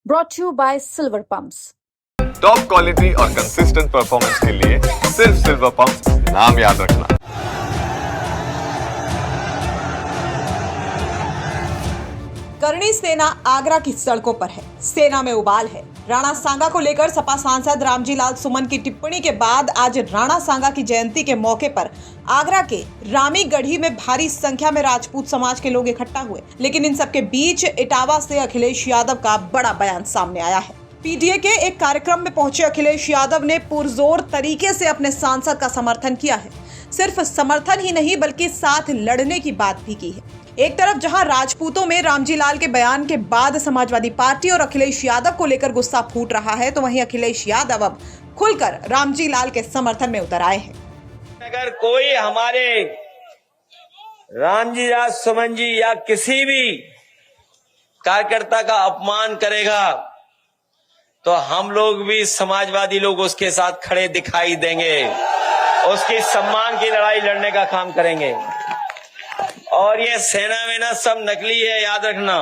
brought to you by Silver Pumps. Top quality और consistent performance के लिए सिर्फ सिल्वर पंप नाम याद रखना। करणी सेना आगरा की सड़कों पर है। सेना में उबाल है। राणा सांगा को लेकर सपा सांसद रामजी लाल सुमन की टिप्पणी के बाद आज राणा सांगा की जयंती के मौके पर आगरा के रामीगढ़ी में भारी संख्या में राजपूत समाज के लोग इकट्ठा हुए। लेकिन इन सबके बीच इटावा से अखिलेश यादव का बड़ा बयान सामने आया है। पीटीए के एक कार्यक्रम में पहुंचे अखिलेश यादव ने पुरजोर तरीके से अपने सांसद का समर्थन किया है। सिर्फ समर्थन ही नहीं बल्कि साथ लड़ने की बात भी की है। एक तरफ जहां राजपूतों में रामजी लाल के बयान के बाद समाजवादी पार्टी और अखिलेश यादव को लेकर गुस्सा फूट रहा है, तो वहीं अखिलेश यादव अब खुलकर रामजी लाल के समर्थन में उतर आए हैं। अगर कोई हमारे रामजी लाल सुमन जी या किसी भी कार्यकर्ता का अपमान करेगा तो हम लोग भी समाजवादी लोग उसके साथ खड़े दिखाई देंगे, उसकी सम्मान की लड़ाई लड़ने का काम करेंगे। और ये सेना में ना सब नकली है, याद रखना।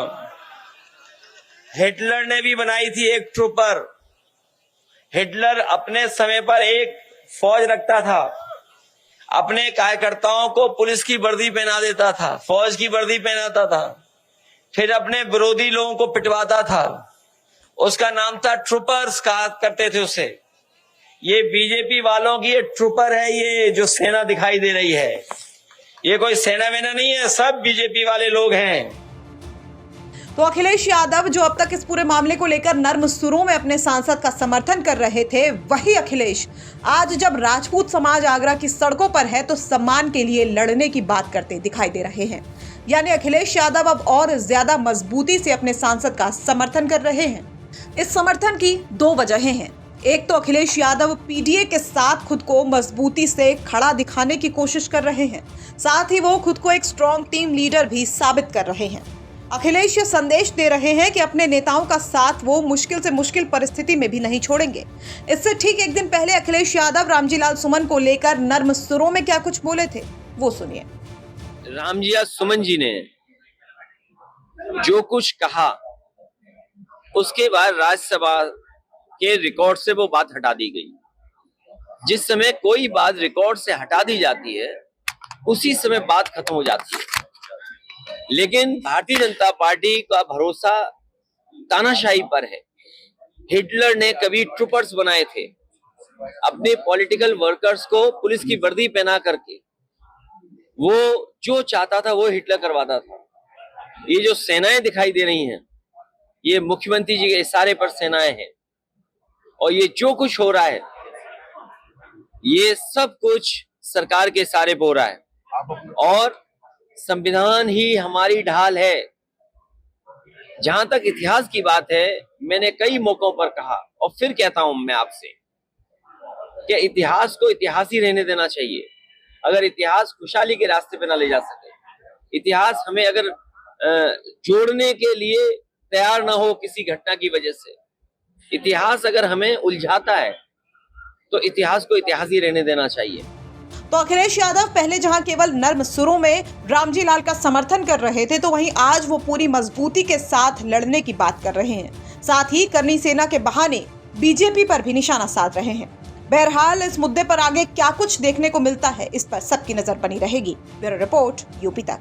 हिटलर ने भी बनाई थी एक ट्रूपर। हिटलर अपने समय पर एक फौज रखता था, अपने कार्यकर्ताओं को पुलिस की वर्दी पहना देता था, फौज की वर्दी पहनाता था, फिर अपने विरोधी लोगों को पिटवाता था। उसका नाम था ट्रूपर्स, कहा करते थे उसे। ये बीजेपी वालों की ये ट्रूपर है, ये जो सेना दिखाई दे रही है, ये कोई सेना वेना नहीं है, सब बीजेपी वाले लोग हैं। तो अखिलेश यादव जो अब तक इस पूरे मामले को लेकर नर्म सुरों में अपने सांसद का समर्थन कर रहे थे, वही अखिलेश आज जब राजपूत समाज आगरा की सड़कों पर है तो सम्मान के लिए लड़ने की बात करते दिखाई दे रहे हैं। यानी अखिलेश यादव अब और ज्यादा मजबूती से अपने सांसद का समर्थन कर रहे हैं। इस समर्थन की दो वजहें हैं। एक तो अखिलेश यादव पीडीए के साथ खुद को मजबूती से खड़ा दिखाने की कोशिश कर रहे हैं, साथ ही वो खुद को एक स्ट्रॉन्ग टीम लीडर भी साबित कर रहे हैं। अखिलेश ये संदेश दे रहे हैं कि अपने नेताओं का साथ वो मुश्किल से मुश्किल परिस्थिति में भी नहीं छोड़ेंगे। इससे ठीक एक दिन पहले अखिलेश यादव रामजी लाल सुमन को लेकर नर्म सुरों में क्या कुछ बोले थे, वो सुनिए। रामजी लाल सुमन जी ने जो कुछ कहा उसके बाद राज्यसभा के रिकॉर्ड से वो बात हटा दी गई। जिस समय कोई बात रिकॉर्ड से हटा दी जाती है उसी समय बात खत्म हो जाती है। लेकिन भारतीय जनता पार्टी का भरोसा तानाशाही पर है। हिटलर ने कभी ट्रूपर्स बनाए थे, अपने पॉलिटिकल वर्कर्स को पुलिस की वर्दी पहना करके वो जो चाहता था वो हिटलर करवाता था। ये जो सेनाएं दिखाई दे रही हैं, ये मुख्यमंत्री जी के इशारे पर सेनाएं हैं, और ये जो कुछ हो रहा है ये सब कुछ सरकार के इशारे पर हो रहा है। और संविधान ही हमारी ढाल है। जहां तक इतिहास की बात है, मैंने कई मौकों पर कहा और फिर कहता हूं मैं आपसे कि इतिहास को इतिहास ही रहने देना चाहिए। अगर इतिहास खुशहाली के रास्ते पे ना ले जा सके, इतिहास हमें अगर जोड़ने के लिए तैयार ना हो किसी घटना की वजह से, इतिहास अगर हमें उलझाता है तो इतिहास को इतिहास ही रहने देना चाहिए। तो अखिलेश यादव पहले जहां केवल नर्म सुरों में रामजी लाल का समर्थन कर रहे थे, तो वहीं आज वो पूरी मजबूती के साथ लड़ने की बात कर रहे हैं। साथ ही करनी सेना के बहाने बीजेपी पर भी निशाना साध रहे हैं। बहरहाल इस मुद्दे पर आगे क्या कुछ देखने को मिलता है, इस पर सबकी नजर बनी रहेगी। ब्यूरो रिपोर्ट, यूपी तक।